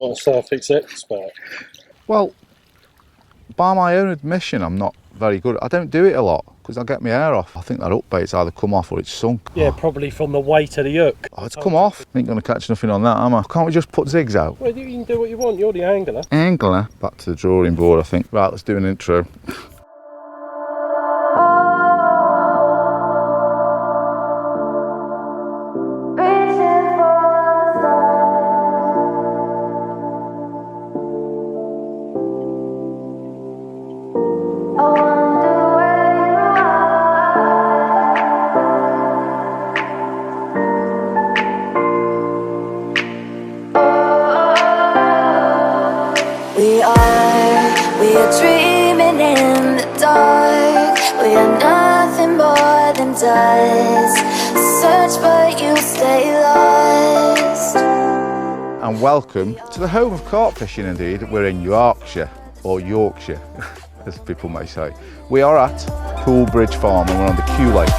Not a surface expert. Well, by my own admission, I'm not very good. I don't do it a lot because I get my hair off. I think that upbait's either come off or it's sunk. Yeah, probably from the weight of the hook. Oh, it's come off. Ain't going to catch nothing on that, am I? Can't we just put zigs out? Well, you can do what you want. You're the angler. Angler. Back to the drawing board, I think. Right, let's do an intro. We are dreaming in the dark. We are nothing more than dust. Search but you stay lost. And welcome to the home of carp fishing indeed. We're in Yorkshire, or Yorkshire, as people may say. We are at Poolbridge Farm and we're on the Q Lake.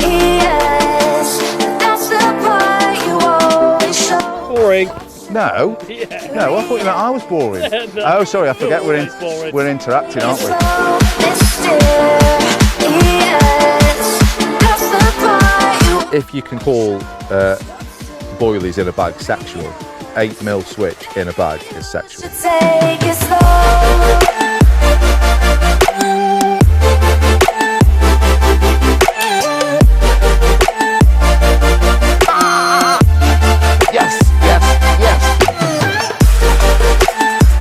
Yes, that's the part you always show. Boring. No, Yeah. no, I thought you meant I was boring. No, Oh, sorry, I forget we're boring. we're interacting, aren't we? If you can call boilies in a bag sexual, 8mm switch in a bag is sexual. Take it slow.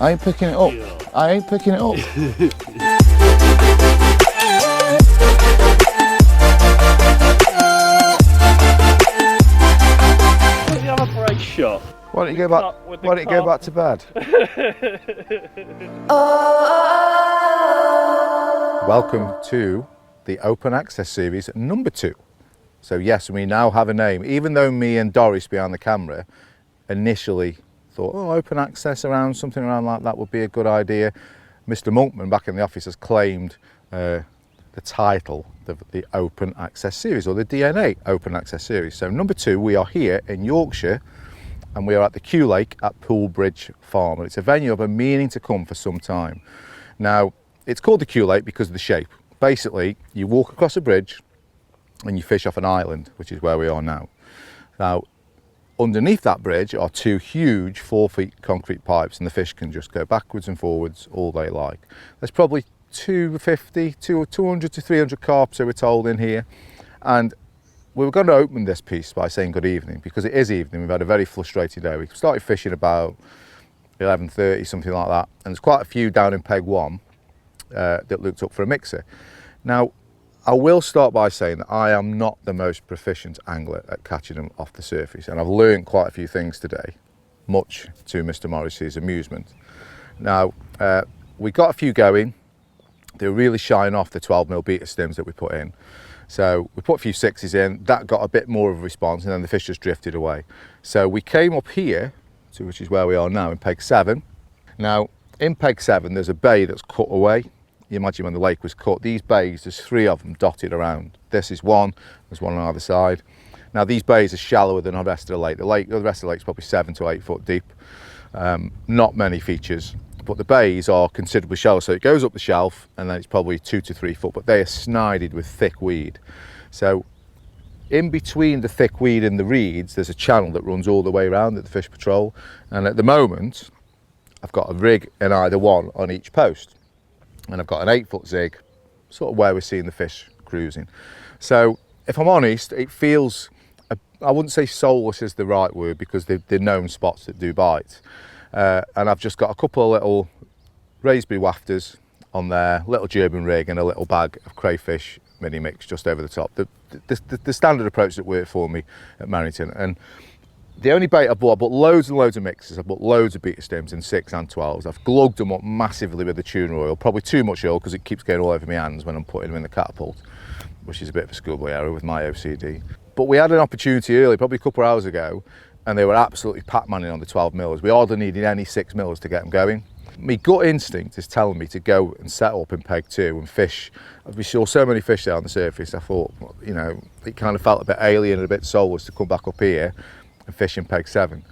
I ain't picking it up. I ain't picking it up. Did you have a brace shot? Why don't you go back? Why Why don't you go back to bed? Welcome to the Open Access Series number 2. So yes, we now have a name. Even though me and Doris behind the camera initially thought, oh, open access around, something around like that would be a good idea. Mr. Monkman back in the office has claimed the title, the Open Access Series, or the DNA Open Access Series. So number 2, we are here in Yorkshire and we are at the Q Lake at Poolbridge Farm. And it's a venue I've been meaning to come for some time. Now, it's called the Q Lake because of the shape. Basically, you walk across a bridge and you fish off an island, which is where we are now. Now, underneath that bridge are 2 huge 4-foot concrete pipes and the fish can just go backwards and forwards all they like. There's probably 200 to 300 carp, so we're told, in here. And we were going to open this piece by saying good evening because it is evening. We've had a very frustrating day. We started fishing about 11:30, something like that. And there's quite a few down in Peg 1 that looked up for a mixer. Now, I will start by saying that I am not the most proficient angler at catching them off the surface, and I've learned quite a few things today, much to Mr. Morrissey's amusement. Now, we got a few going. They were really shine off the 12mm beta stems that we put in. So we put a few 6s in, that got a bit more of a response, and then the fish just drifted away. So we came up here, to which is where we are now, in Peg 7. Now, in Peg 7, there's a bay that's cut away. You imagine when the lake was cut, these bays, there's 3 of them dotted around. This is one, there's one on either side. Now these bays are shallower than the rest of the lake. The rest of the lake's probably 7 to 8 foot deep. Not many features, but the bays are considerably shallow. So it goes up the shelf and then it's probably 2 to 3 foot, but they are snided with thick weed. So in between the thick weed and the reeds, there's a channel that runs all the way around that the fish patrol. And at the moment, I've got a rig in either one on each post. And I've got an 8-foot zig, sort of where we're seeing the fish cruising. So if I'm honest, it feels, I wouldn't say soulless is the right word because they're known spots that do bite. And I've just got a couple of little raspberry wafters on there, little German rig and a little bag of crayfish mini mix just over the top. The standard approach that worked for me at Marrington. And the only bait I bought loads and loads of mixes. I bought loads of beta stems in 6 and 12s. I've glugged them up massively with the tuna oil, probably too much oil because it keeps going all over my hands when I'm putting them in the catapult, which is a bit of a schoolboy error with my OCD. But we had an opportunity early, probably a couple of hours ago, and they were absolutely pack-manning on the 12mm. We hardly needed any 6mm to get them going. My gut instinct is telling me to go and set up in Peg 2 and fish. We saw so many fish there on the surface, I thought, you know, it kind of felt a bit alien and a bit soulless to come back up here and fish in Peg 7.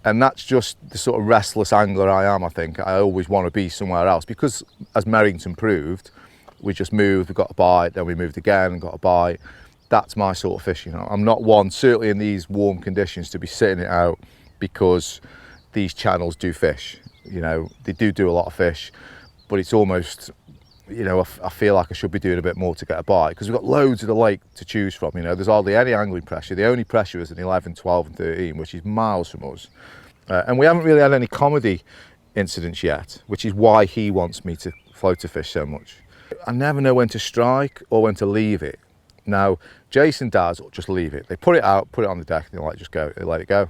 And that's just the sort of restless angler I am, I think. I always want to be somewhere else because, as Merrington proved, we just moved, we got a bite, then we moved again and got a bite. That's my sort of fishing. I'm not one, certainly in these warm conditions, to be sitting it out because these channels do fish. You know, they do a lot of fish, but it's almost, you know, I feel like I should be doing a bit more to get a bite because we've got loads of the lake to choose from. You know, there's hardly any angling pressure. The only pressure is an 11, 12 and 13, which is miles from us. And we haven't really had any comedy incidents yet, which is why he wants me to floater fish so much. I never know when to strike or when to leave it. Now, Jason does just leave it. They put it out, put it on the deck, and they just go, they let it go.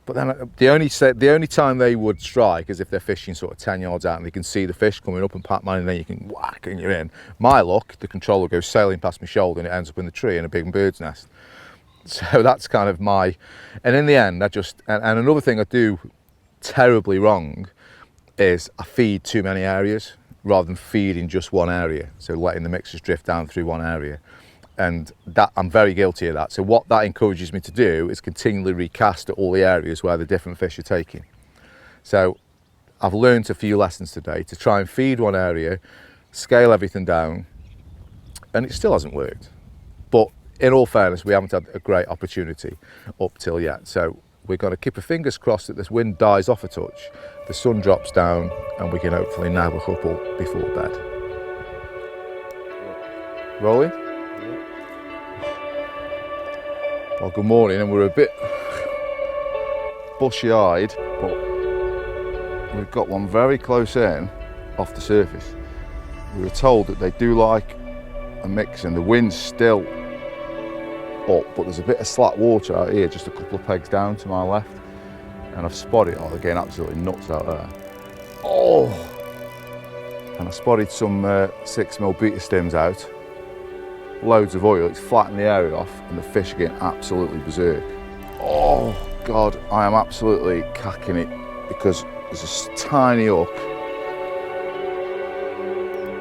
But then the only time they would strike is if they're fishing sort of 10 yards out and they can see the fish coming up and Pac-Man, and then you can whack and you're in. My luck, the controller goes sailing past my shoulder and it ends up in the tree in a big bird's nest. So that's kind of my, and in the end, and another thing I do terribly wrong is I feed too many areas rather than feeding just one area. So letting the mixers drift down through one area. And that, I'm very guilty of that. So what that encourages me to do is continually recast at all the areas where the different fish are taking. So I've learned a few lessons today to try and feed one area, scale everything down, and it still hasn't worked. But in all fairness, we haven't had a great opportunity up till yet. So we're going to keep our fingers crossed that this wind dies off a touch, the sun drops down, and we can hopefully nab a couple before bed. Rolling? Well, good morning, and we're a bit bushy-eyed, but we've got one very close in off the surface. We were told that they do like a mix, and the wind's still up, but there's a bit of slack water out here, just a couple of pegs down to my left, and I've spotted, oh, they're getting absolutely nuts out there. Oh! And I spotted some 6mm beta stems out, loads of oil, it's flattened the area off, and the fish are getting absolutely berserk. Oh God, I am absolutely cacking it because there's a tiny hook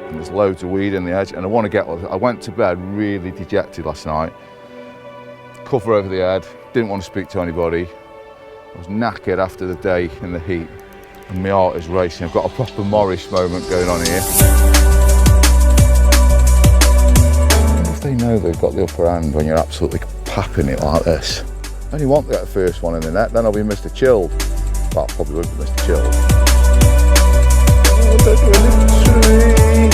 and there's loads of weed in the edge, and I want to get, I went to bed really dejected last night. Cover over the head, didn't want to speak to anybody. I was knackered after the day in the heat and my heart is racing. I've got a proper Morris moment going on here. If they know they've got the upper hand when you're absolutely papping it like this, then you want to get the first one in the net, then I'll be Mr. Chilled. Well, probably won't be Mr. Chilled. Oh, they're in the tree.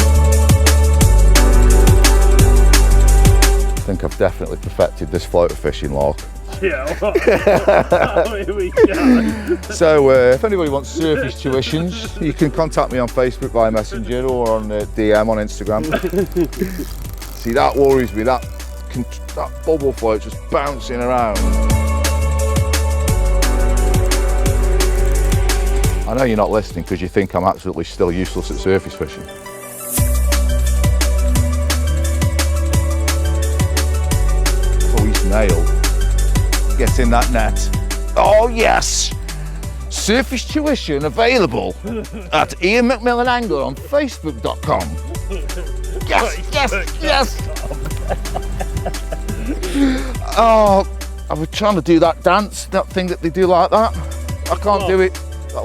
I think I've definitely perfected this floater fishing log. Yeah, here we go. So if anybody wants surface tuitions, you can contact me on Facebook via Messenger or on DM on Instagram. See, that worries me, that bubble float just bouncing around. I know you're not listening because you think I'm absolutely still useless at surface fishing. Oh, he's nailed. Get in that net. Oh yes! Surface tuition available at Iain Macmillan Angler on Facebook.com. Yes, yes, yes! Oh, I was trying to do that dance, that thing that they do like that. I can't do it.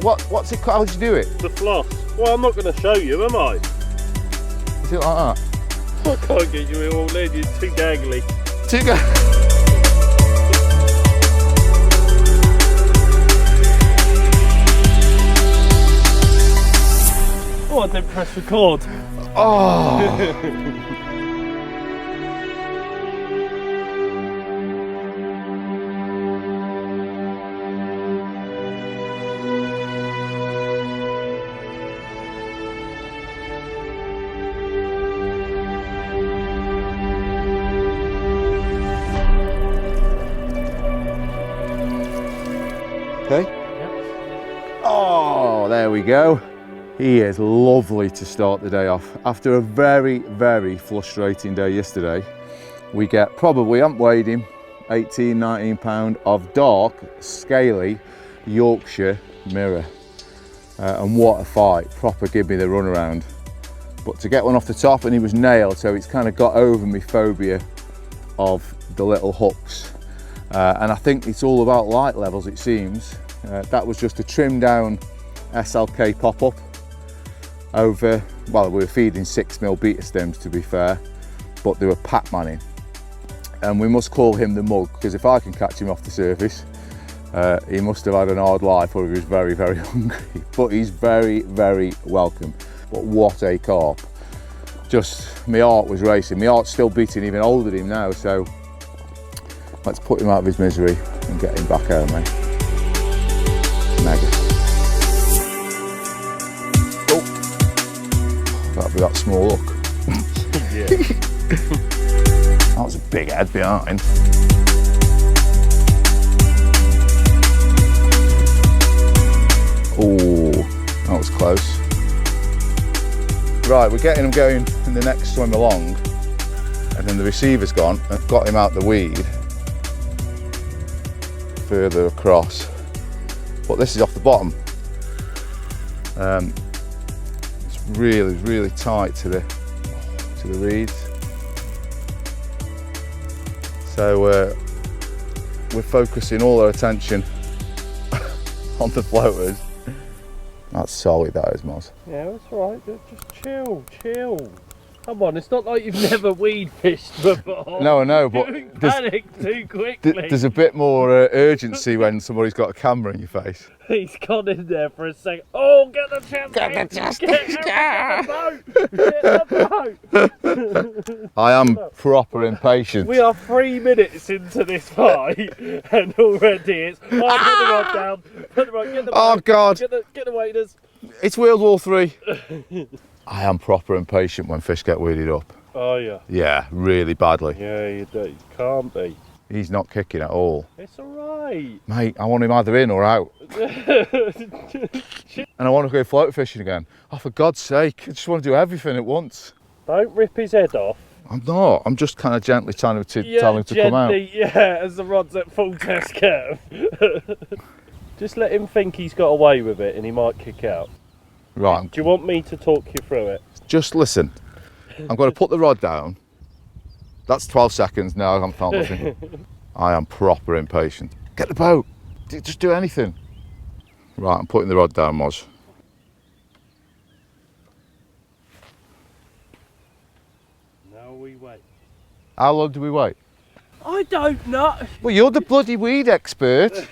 What's it called? How do you do it? The floss. Well, I'm not going to show you, am I? Is it like that? I can't get you all in, you're too gangly. Too gangly. Oh, I didn't press record. Oh. Okay? Yep. Oh, there we go. He is lovely to start the day off. After a very, very frustrating day yesterday, we get probably, I haven't weighed him, 18, 19 pound of dark, scaly Yorkshire mirror. And what a fight, proper give me the run around. But to get one off the top, and he was nailed, so it's kind of got over my phobia of the little hooks. And I think it's all about light levels, it seems. That was just a trimmed down SLK pop-up over, well, we were feeding 6mm beta stems to be fair, but they were Pac-Manning. And we must call him the mug, because if I can catch him off the surface, he must have had an hard life or he was very, very hungry. But he's very, very welcome. But what a carp. Just, my heart was racing. My heart's still beating even older than him now, so let's put him out of his misery and get him back home, mate. Mega. Oh, that'll be that small hook. Yeah. That was a big head behind. Oh, that was close. Right, we're getting him going in the next swim along, and then the receiver's gone. I've got him out the weed further across, but this is off the bottom. It's really tight to the reeds. So we're focusing all our attention on the floaters. That's solid, that is, Moz. Yeah, that's right. Just chill. Come on, it's not like you've never weed fished before. No, I know, but You panic too quickly. there's a bit more urgency when somebody's got a camera in your face. He's gone in there for a second. Oh, get the chest! Get the boat! I am proper impatient. We are 3 minutes into this fight, and already it's. Oh, put the rod down. Put the rod. Get the boat. Oh God! Get the waders. It's World War III. I am proper impatient when fish get weeded up. Oh yeah. Yeah, really badly. Yeah, you can't be. He's not kicking at all. It's alright. Mate, I want him either in or out. And I want to go float fishing again. Oh, for God's sake, I just want to do everything at once. Don't rip his head off. I'm not. I'm just kind of gently trying to tell him to come out. Yeah, as the rod's at full test curve. Just let him think he's got away with it and he might kick out. Right. Do you want me to talk you through it? Just listen. I'm going to put the rod down. That's 12 seconds now. I'm found nothing. I am proper impatient. Get the boat. Just do anything. Right, I'm putting the rod down, Moz. Now we wait. How long do we wait? I don't know. Well, you're the bloody weed expert.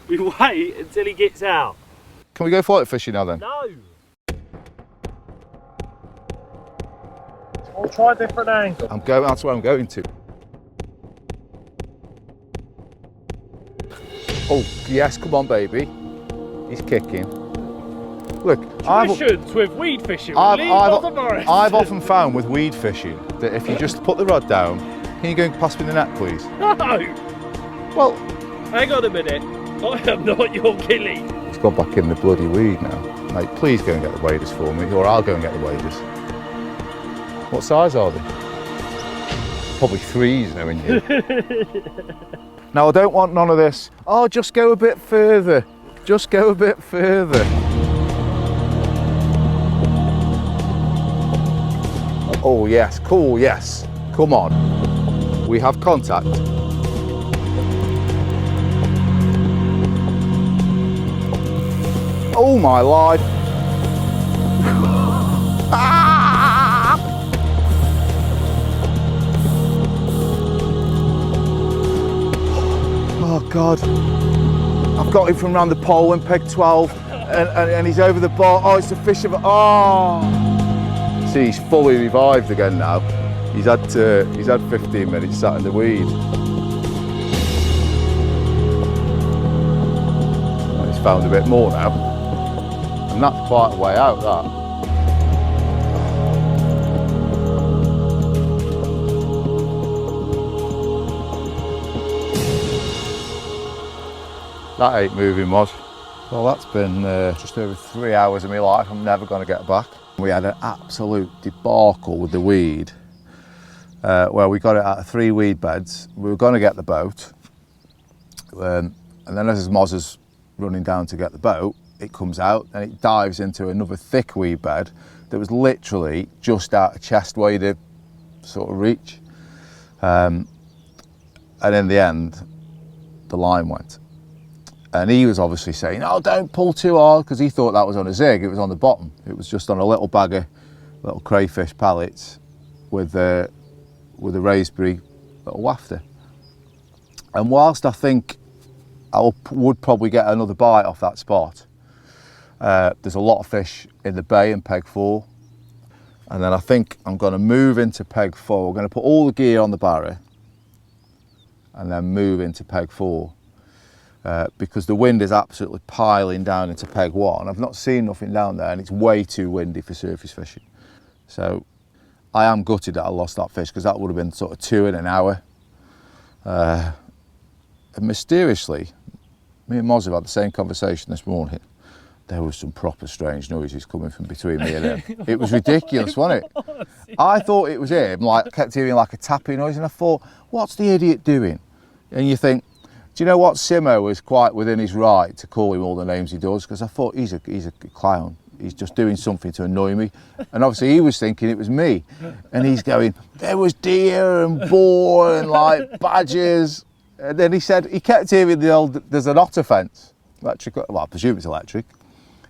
We wait until he gets out. Can we go float fishing now then? No. We'll try a different angle. That's where I'm going to. Oh, yes, come on, baby. He's kicking. Look, Traditions with weed fishing. I've often found with weed fishing that if you just put the rod down, can you go and pass me the net, please? No. Well, hang on a minute. I am not your gilly. He's gone back in the bloody weed now. Mate, please go and get the waders for me, or I'll go and get the waders. What size are they? Probably 3s, knowing you. Now, I don't want none of this. Oh, just go a bit further. Just go a bit further. Oh, yes, cool, yes. Come on. We have contact. Oh, my life. Oh God, I've got him from round the pole in peg 12 and he's over the bar. Oh, it's a fish of, oh. See, he's fully revived again now. He's had 15 minutes sat in the weed. Oh, he's found a bit more now. And that's quite a way out, that. That ain't moving, Moz. Well, that's been just over 3 hours of my life. I'm never going to get back. We had an absolute debacle with the weed. Well, we got it out of 3 weed beds. We were going to get the boat. And then as Mozza's running down to get the boat, it comes out and it dives into another thick weed bed that was literally just out of chest waded sort of reach. And in the end, the line went. And he was obviously saying, oh, don't pull too hard, because he thought that was on a zig. It was on the bottom. It was just on a little bag of little crayfish pellets with a raspberry little wafter. And whilst I think I would probably get another bite off that spot, there's a lot of fish in the bay in peg 4. And then I think I'm going to move into peg 4. We're going to put all the gear on the barra and then move into peg 4. Because the wind is absolutely piling down into peg 1. I've not seen nothing down there, and it's way too windy for surface fishing. So I am gutted that I lost that fish, because that would have been sort of 2 in an hour. And mysteriously, me and Mozza had the same conversation this morning. There was some proper strange noises coming from between me and him. It was ridiculous, wasn't it? I thought it was him, like kept hearing like a tapping noise, and I thought, what's the idiot doing? And you think, do you know what? Simo was quite within his right to call him all the names he does, because I thought he's a clown. He's just doing something to annoy me. And obviously he was thinking it was me. And he's going, there was deer and boar and like badgers. And then he said, he kept hearing the old, there's an otter fence, electric, well, I presume it's electric.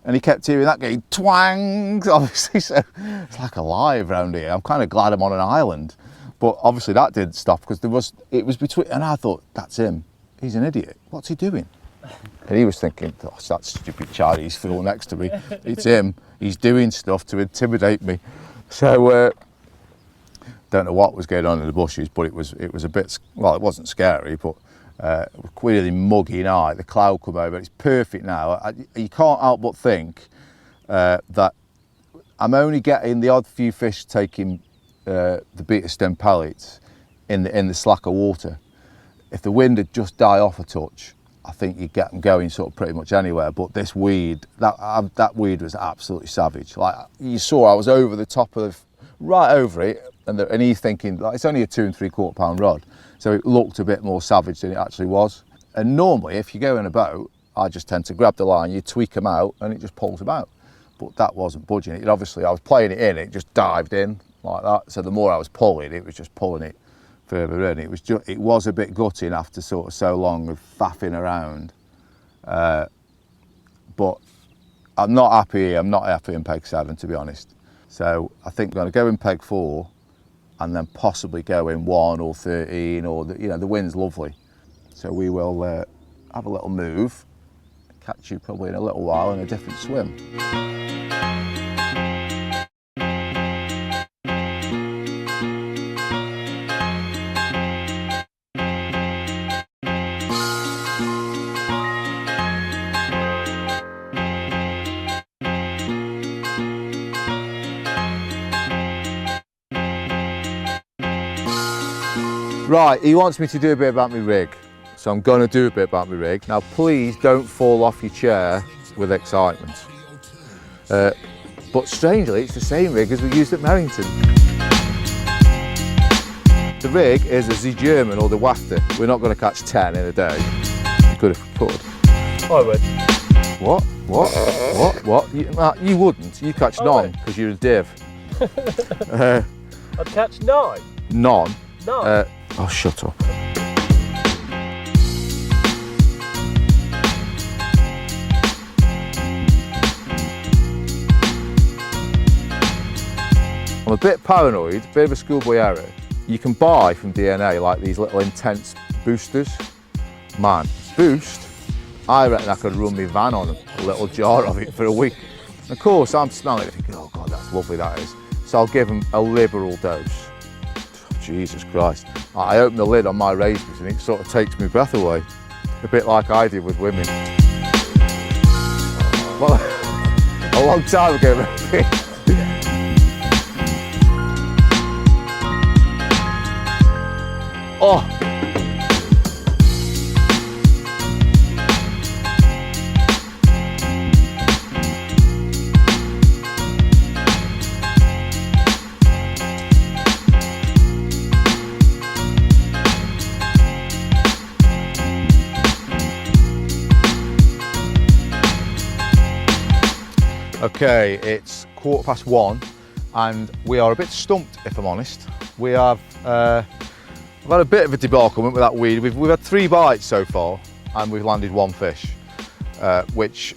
And he kept hearing that going twang, obviously, so it's like alive around here. I'm kind of glad I'm on an island. But obviously that didn't stop, because it was between, and I thought, that's him. He's an idiot. What's he doing? And he was thinking, oh, that stupid Chinese fool next to me. It's him. He's doing stuff to intimidate me. So, don't know what was going on in the bushes, but it was a bit, well, it wasn't scary, but really muggy night. The cloud come over. It's perfect now. You can't help but think that I'm only getting the odd few fish taking the beta stem pellets in the slacker water. If the wind had just died off a touch, I think you'd get them going sort of pretty much anywhere. But this weed, that weed was absolutely savage. Like you saw, I was over the top of, right over it, and he's thinking, like, it's only a 2 3/4 pound rod, so it looked a bit more savage than it actually was. And normally, if you go in a boat, I just tend to grab the line, you tweak them out, and it just pulls them out. But that wasn't budging. It obviously, I was playing it in, it just dived in like that. So the more I was pulling, it was just pulling it further in. It was a bit gutting after sort of so long of faffing around, but I'm not happy. I'm not happy in peg 7, to be honest. So I think I'm going to go in peg 4, and then possibly go in 1 or 13, or the wind's lovely. So we will have a little move, catch you probably in a little while in a different swim. Right, he wants me to do a bit about my rig, so I'm going to do a bit about my rig. Now please don't fall off your chair with excitement. But strangely, it's the same rig as we used at Merrington. The rig is a Z German or the wafter. We're not going to catch 10 in a day. Good if we could. I would. What? You wouldn't. You catch none because you're a div. I'd catch 9. None? No. Oh, shut up. I'm a bit paranoid, bit of a schoolboy error. You can buy from DNA like these little intense boosters. Man, boost, I reckon I could run my van on a little jar of it for a week. Of course, I'm smelling it thinking, oh God, that's lovely, that is. So I'll give them a liberal dose. Jesus Christ. I open the lid on my raspberries and it sort of takes my breath away. A bit like I did with women. Well, a long time ago, maybe. Oh. Okay, it's 1:15 and we are a bit stumped, if I'm honest. We have we've had a bit of a debacle with that weed. We've had 3 bites so far and we've landed 1 fish. which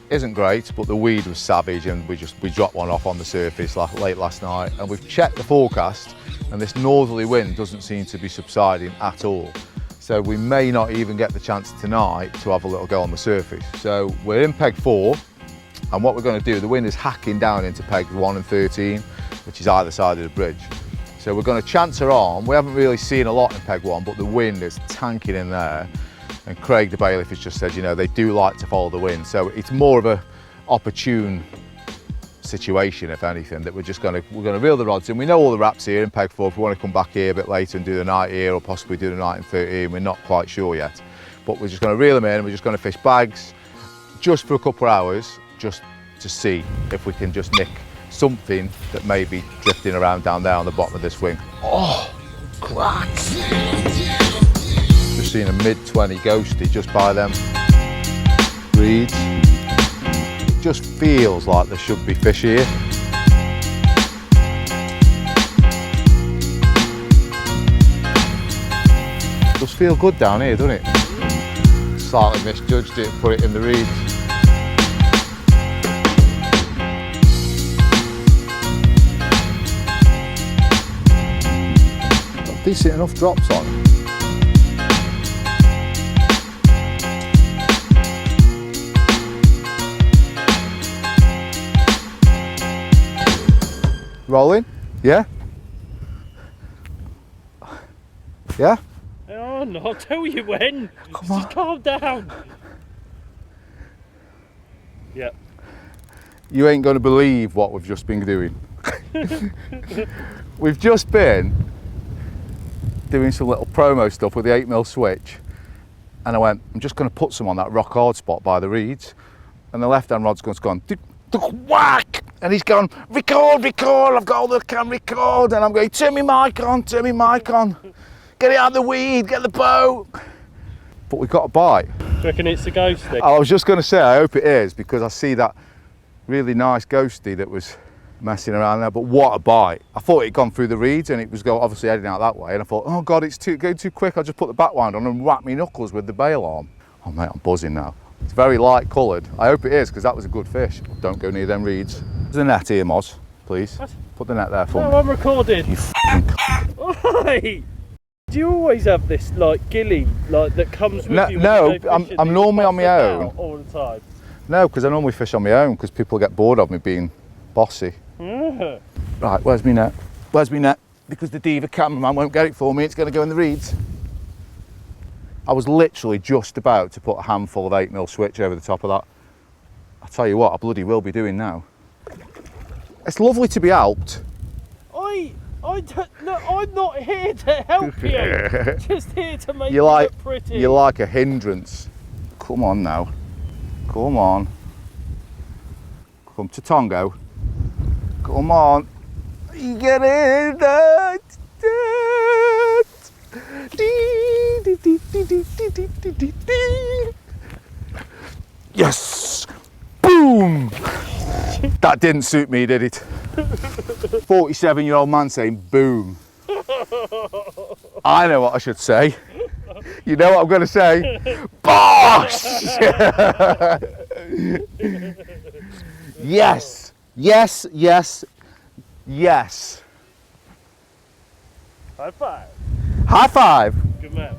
isn't great, but the weed was savage, and we dropped one off on the surface late last night. And we've checked the forecast, and this northerly wind doesn't seem to be subsiding at all. So we may not even get the chance tonight to have a little go on the surface. So we're in peg 4, and what we're going to do, the wind is hacking down into peg 1 and 13, which is either side of the bridge. So we're going to chance her on. We haven't really seen a lot in peg 1, but the wind is tanking in there. And Craig, the bailiff, has just said, you know, they do like to follow the wind. So it's more of a opportune situation, if anything, that we're going to reel the rods in. We know all the wraps here in peg 4. If we want to come back here a bit later and do the night here, or possibly do the night in 13, we're not quite sure yet. But we're just going to reel them in, and we're just going to fish bags just for a couple of hours, just to see if we can just nick something that may be drifting around down there on the bottom of this swing. Oh, cracks! Just seen a mid-20 ghosty just by them reeds. Just feels like there should be fish here. Does feel good down here, doesn't it? Slightly misjudged it, put it in the reeds. Got decent enough drops on. Rolling? Yeah? Yeah? Oh no, I'll tell you when. Come on. Just calm down. Yeah. You ain't going to believe what we've just been doing. We've just been doing some little promo stuff with the 8mm switch, and I went, I'm just going to put some on that rock hard spot by the reeds, and the left hand rod's gone whack, and he's gone, record, I've got all the can record, and I'm going, turn my mic on, get it out of the weed, get the boat. But we got a bite. Do you reckon it's a ghosty? I was just going to say, I hope it is, because I see that really nice ghosty that was messing around there, but what a bite. I thought it'd gone through the reeds, and it was obviously heading out that way, and I thought, oh God, it's going too quick, I'll just put the back wind on and whack me knuckles with the bail arm. Oh mate, I'm buzzing now. It's very light coloured. I hope it is, because that was a good fish. Don't go near them reeds. There's a net here, Moz, please. What? Put the net there for me. No, I'm recording. You f***ing Oi! Do you always have this like gilly like that comes with you? No, when you go fishing, I'm that you normally on bust my about own. all the time. No, because I normally fish on my own, because people get bored of me being bossy. Yeah. Right, where's my net? Where's my net? Because the diva cameraman won't get it for me, it's going to go in the reeds. I was literally just about to put a handful of 8mm switch over the top of that. I'll tell you what, I bloody will be doing now. It's lovely to be helped. Look, I'm not here to help you. Just here to make you look pretty. You're like a hindrance. Come on now. Come on. Come to Tongo. Come on. You get it. Yes! Boom! That didn't suit me, did it? 47-year-old man saying boom. I know what I should say. You know what I'm going to say? Bosh! Yes! Yes, yes, yes. High five. High five. Good man.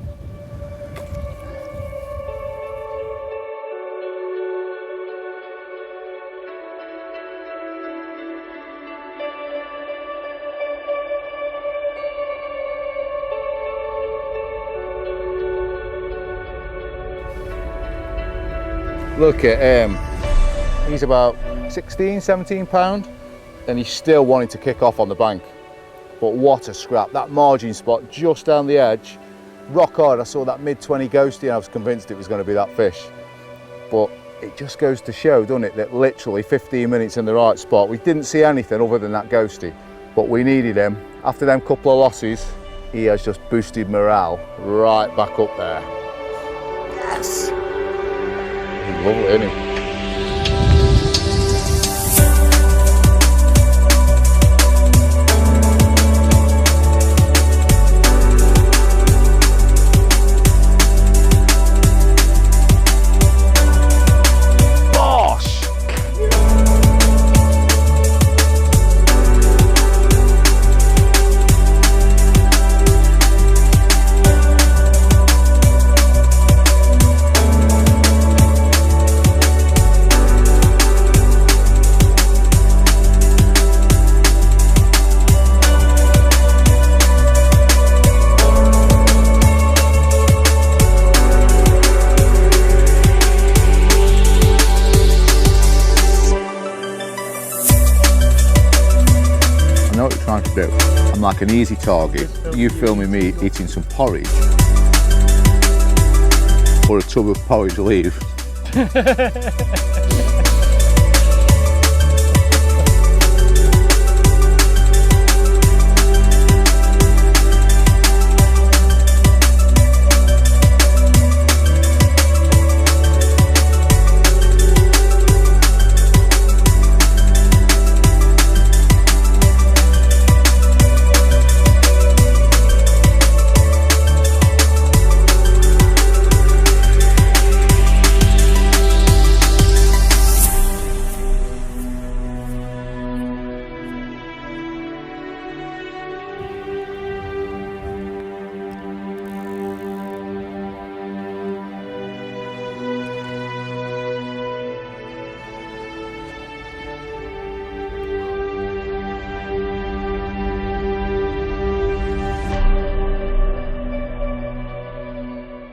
Look at him. He's about 16, 17 pound, and he's still wanting to kick off on the bank. But what a scrap. That margin spot just down the edge, rock hard. I saw that mid-20 ghosty and I was convinced it was going to be that fish. But it just goes to show, doesn't it, that literally 15 minutes in the right spot. We didn't see anything other than that ghosty, but we needed him. After them couple of losses, he has just boosted morale right back up there. Yes! He's lovely, isn't he? trying to do. I'm like an easy target. You filming me eating some porridge or a tub of porridge leaf.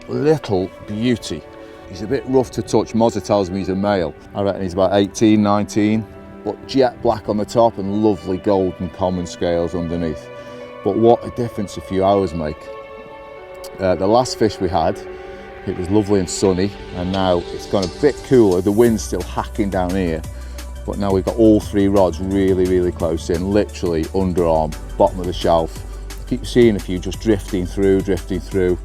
Little beauty. He's a bit rough to touch. Mozza tells me he's a male. I reckon he's about 18, 19, but jet black on the top and lovely golden common scales underneath. But what a difference a few hours make. The last fish we had, it was lovely and sunny, and now it's gone a bit cooler. The wind's still hacking down here, but now we've got all 3 rods really, really close in, literally underarm, bottom of the shelf. I keep seeing a few just drifting through,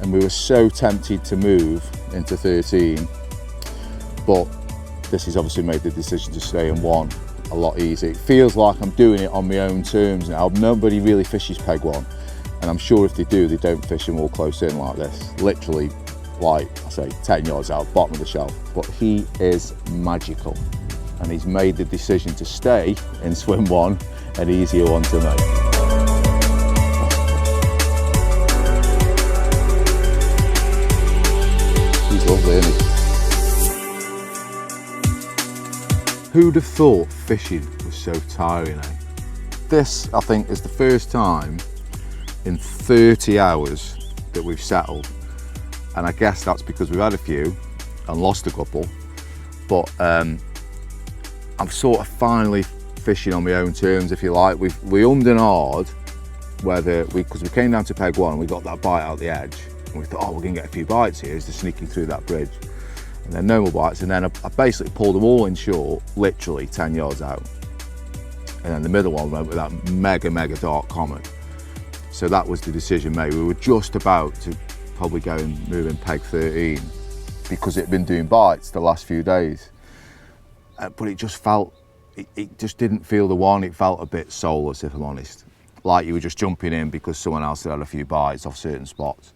and we were so tempted to move into 13, but this has obviously made the decision to stay in 1 a lot easier. It feels like I'm doing it on my own terms now. Nobody really fishes peg 1, and I'm sure if they do, they don't fish them all close in like this. Literally, like I say, 10 yards out, bottom of the shelf. But he is magical, and he's made the decision to stay in swim 1, an easier one to make. Lovely, isn't he? Who'd have thought fishing was so tiring, eh? This, I think, is the first time in 30 hours that we've settled, and I guess that's because we've had a few and lost a couple, but I'm sort of finally fishing on my own terms, if you like. We ummed and ahed whether because we came down to peg 1 and we got that bite out the edge. And we thought, oh, we're going to get a few bites here as they're sneaking through that bridge. And then no more bites, and then I basically pulled them all in short, literally 10 yards out. And then the middle one went with that mega dark common. So that was the decision made. We were just about to probably go and move in peg 13 because it'd been doing bites the last few days. But it just felt, it just didn't feel the one. It felt a bit soulless, if I'm honest. Like you were just jumping in because someone else had a few bites off certain spots.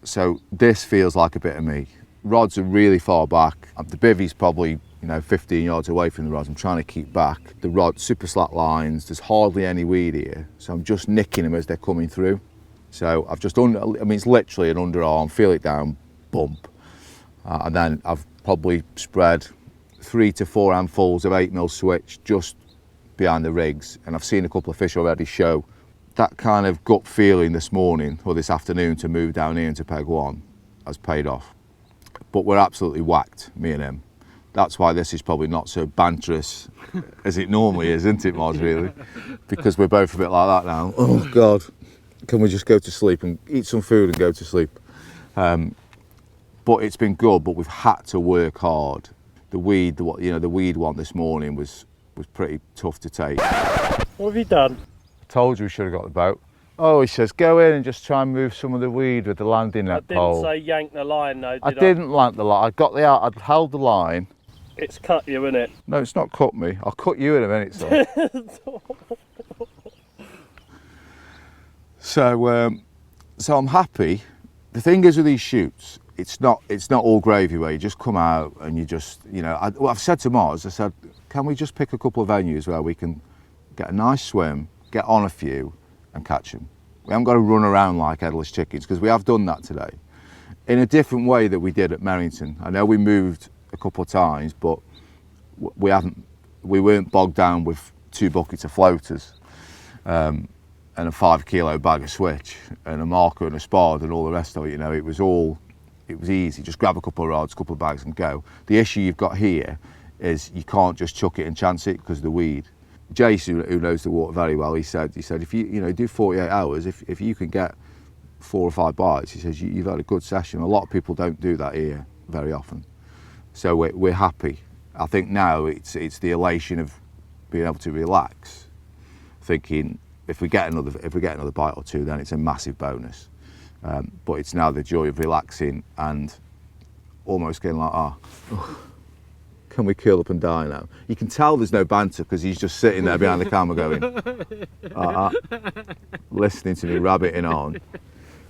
So this feels like a bit of me. Rods are really far back. The bivvy's probably 15 yards away from the rods. I'm trying to keep back. The rod, super slack lines, there's hardly any weed here. So I'm just nicking them as they're coming through. So I've just, it's literally an underarm, feel it down, bump. And then I've probably spread 3 to 4 handfuls of 8mm switch just behind the rigs. And I've seen a couple of fish already show. That kind of gut feeling this morning or this afternoon to move down here into peg 1 has paid off. But we're absolutely whacked, me and him. That's why this is probably not so banterous as it normally is, isn't it, Moz, really? Because we're both a bit like that now. Oh, God, can we just go to sleep and eat some food and go to sleep? But it's been good, but we've had to work hard. The weed one this morning was pretty tough to take. What have you done? Told you we should have got the boat. Oh, he says, go in and just try and move some of the weed with the landing net pole. I didn't say yank the line though, did I? I didn't yank the line. I'd held the line. It's cut you, innit? No, it's not cut me. I'll cut you in a minute, son. So I'm happy. The thing is with these shoots, it's not all gravy where you just come out and you just, I've said to Moz, I said, can we just pick a couple of venues where we can get a nice swim, get on a few and catch them. We haven't got to run around like headless chickens, because we have done that today in a different way that we did at Merrington. I know we moved a couple of times, but we weren't bogged down with 2 buckets of floaters and a 5 kilo bag of switch and a marker and a spard and all the rest of it. It was easy. Just grab a couple of rods, a couple of bags and go. The issue you've got here is you can't just chuck it and chance it because of the weed. Jason, who knows the water very well, he said if you do 48 hours, if you can get 4 or 5 bites, he says you've had a good session. A lot of people don't do that here very often, so we're happy. I think now it's the elation of being able to relax, thinking if we get another bite or 2, then it's a massive bonus. But it's now the joy of relaxing and almost getting like, can we curl up and die now? You can tell there's no banter because he's just sitting there behind the camera going, listening to me rabbiting on.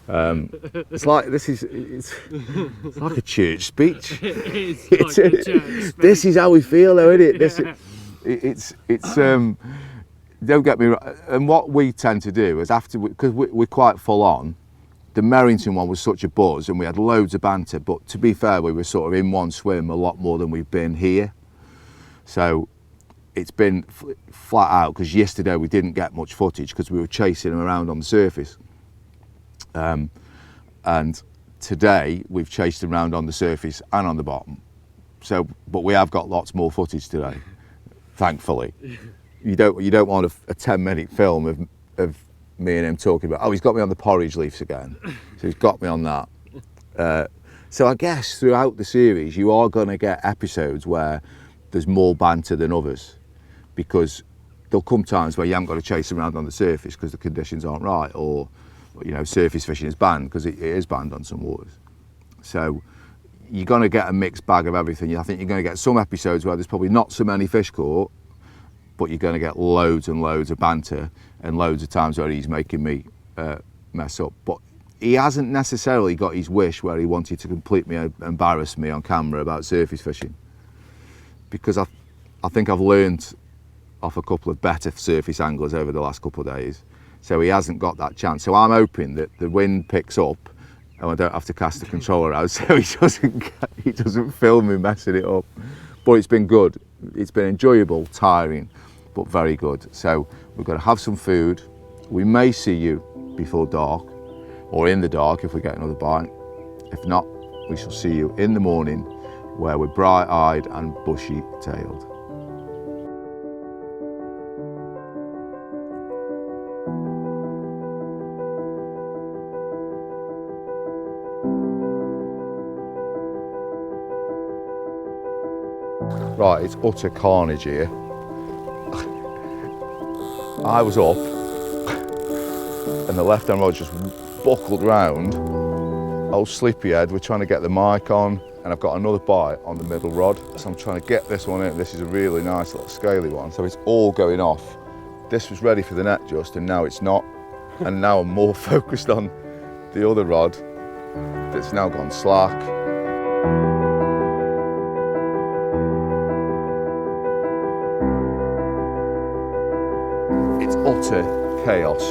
It's like it's like a church speech. It's like a church speech. This is how we feel, though, isn't it? It's don't get me wrong. And what we tend to do is because we're quite full on. The Merrington one was such a buzz and we had loads of banter, but to be fair, we were sort of in one swim a lot more than we've been here. So it's been flat out, because yesterday we didn't get much footage because we were chasing them around on the surface. And today we've chased them around on the surface and on the bottom. So, but we have got lots more footage today, thankfully. You don't want a 10-minute film of me and him talking about, he's got me on the porridge leaves again. So he's got me on that. So I guess throughout the series you are going to get episodes where there's more banter than others, because there'll come times where you haven't got to chase around on the surface because the conditions aren't right, or surface fishing is banned because it is banned on some waters. So you're going to get a mixed bag of everything. I think you're going to get some episodes where there's probably not so many fish caught, but you're going to get loads and loads of banter and loads of times where he's making me mess up. But he hasn't necessarily got his wish where he wanted to completely embarrass me on camera about surface fishing, because I think I've learned off a couple of better surface anglers over the last couple of days. So he hasn't got that chance. So I'm hoping that the wind picks up and I don't have to cast the controller out, so he doesn't film me messing it up. But it's been good. It's been enjoyable, tiring, but very good. So we've got to have some food. We may see you before dark, or in the dark if we get another bite. If not, we shall see you in the morning, where we're bright-eyed and bushy-tailed. Right, it's utter carnage here. I was up and the left-hand rod just buckled round. Old sleepyhead, we're trying to get the mic on, and I've got another bite on the middle rod. So I'm trying to get this one in. This is a really nice little scaly one. So it's all going off. This was ready for the net just, and now it's not. And now I'm more focused on the other rod that's now gone slack. It's utter chaos.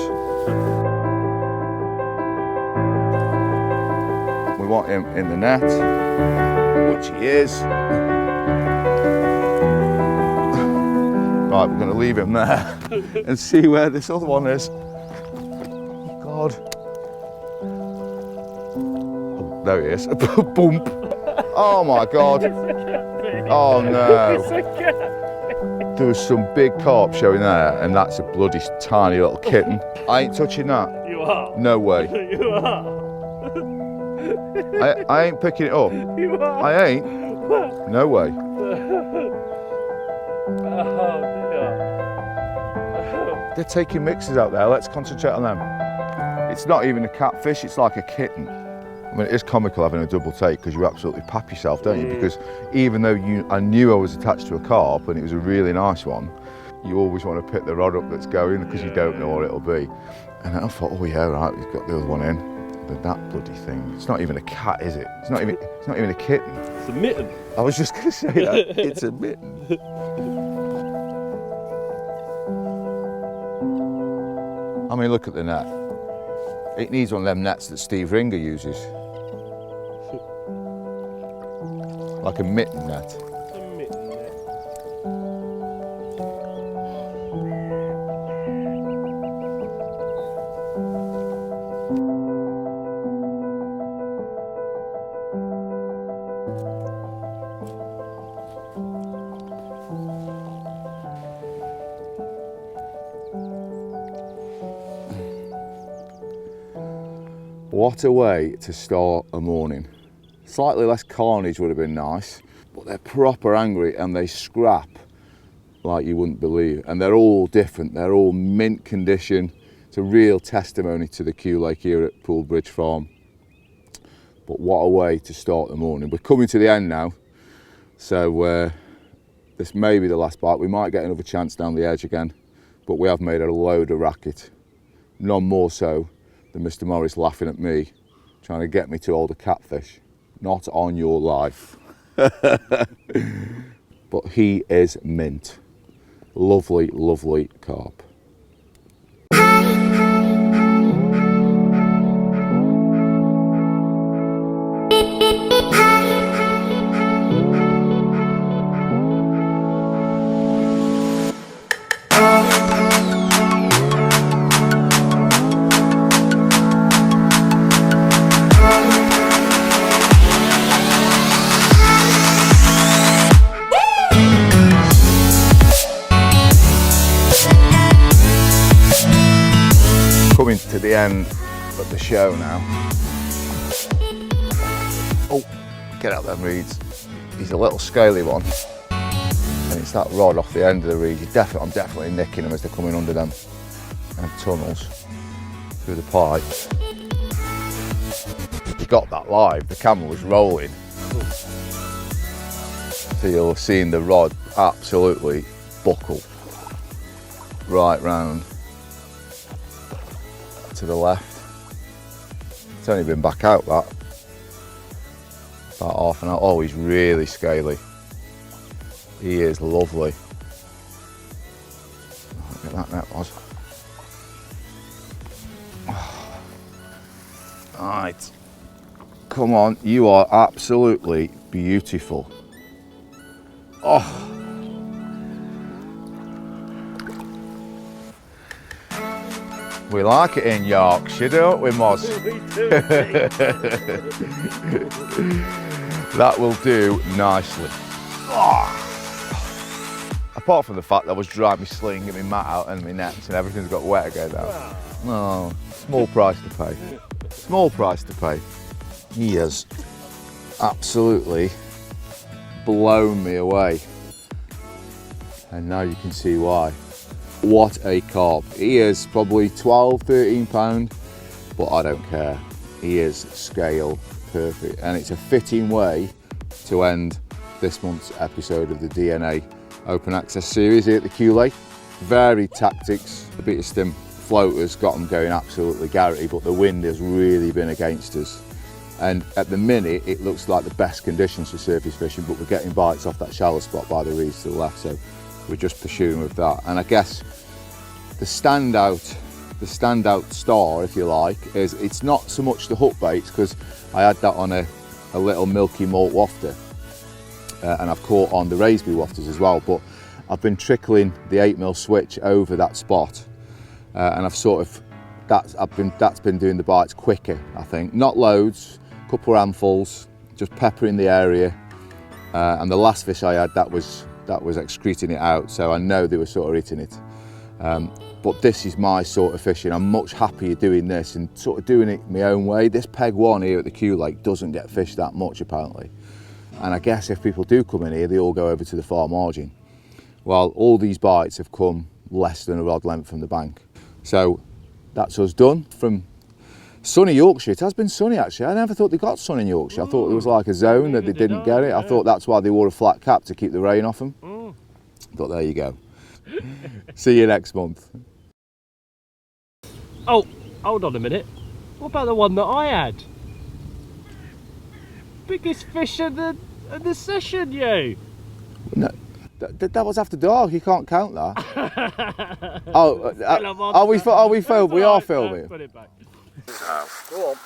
We want him in the net, which he is. Right, we're going to leave him there and see where this other one is. Oh God. Oh, there he is. Boom. Oh my God. Oh no. There was some big carp showing there, and that's a bloody tiny little kitten. I ain't touching that. You are. No way. You are. I ain't picking it up. You are. I ain't. No way. Oh dear. They're taking mixes out there. Let's concentrate on them. It's not even a catfish, it's like a kitten. I mean, it is comical having a double take, because you absolutely pap yourself, don't you? Because even though I knew I was attached to a carp and it was a really nice one, you always want to pick the rod up that's going, because you don't know what it'll be. And I thought, oh yeah, right, we've got the other one in. But that bloody thing, it's not even a cat, is it? It's not even a kitten. It's a mitten. I was just going to say that. It's a mitten. I mean, look at the net. It needs one of them nets that Steve Ringer uses. Like a mitten net. A mitten net. What a way to start a morning. Slightly less carnage would have been nice, but they're proper angry and they scrap like you wouldn't believe. And they're all different, they're all mint condition. It's a real testimony to the Q Lake here at Poolbridge Farm. But what a way to start the morning. We're coming to the end now, so this may be the last bite. We might get another chance down the edge again, but we have made a load of racket. None more so than Mr. Morris laughing at me, trying to get me to hold a catfish. Not on your life. But he is mint. Lovely, lovely carp. Coming to the end of the show now. Oh, get out them reeds. He's a little scaly one. And it's that rod off the end of the reed. I'm definitely nicking them as they're coming under them tunnels through the pipe. We got that live, the camera was rolling. So you'll have seen the rod absolutely buckle right round to the left. It's only been back out that about half an hour. Oh, he's really scaly. He is lovely. Look at that net was. Right, come on, you are absolutely beautiful. Oh. We like it in Yorkshire, don't we, Moz? We do. That will do nicely. Oh. Apart from the fact that I was drying my sling and my mat out and my nets and everything's got wet again now. Oh, small price to pay. Small price to pay. He has absolutely blown me away. And now you can see why. What a carp. He is probably 12, 13 pound, but I don't care. He is scale perfect. And it's a fitting way to end this month's episode of the DNA Open Access Series here at the Q Lake. Varied tactics, a bit of stim floaters, got them going absolutely garrety, but the wind has really been against us. And at the minute, it looks like the best conditions for surface fishing, but we're getting bites off that shallow spot by the reeds to the left, so we're just pursuing with that. And I guess the standout star, if you like, is it's not so much the hook baits, because I had that on a little milky malt wafter, and I've caught on the Raisby wafters as well, but I've been trickling the 8mm switch over that spot, and I've sort of that's been doing the bites quicker, I think. Not loads, a couple of handfuls, just peppering the area, and the last fish I had that was excreting it out, so I know they were sort of eating it. But this is my sort of fishing. I'm much happier doing this and sort of doing it my own way. This peg one here at the Q Lake doesn't get fished that much apparently. And I guess if people do come in here, they all go over to the far margin. Well, all these bites have come less than a rod length from the bank. So that's us done from sunny Yorkshire. It has been sunny actually. I never thought they got sun in Yorkshire. I thought there was like a zone that they didn't get it. I thought that's why they wore a flat cap, to keep the rain off them. But there you go. See you next month. Oh, hold on a minute. What about the one that I had? Biggest fish of the session, you. No, that was after dark. You can't count that. Are we filming? We are filming. Put it back. Go on.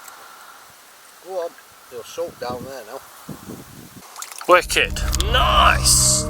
Go on. You're soaked down there now. Wicked. Nice.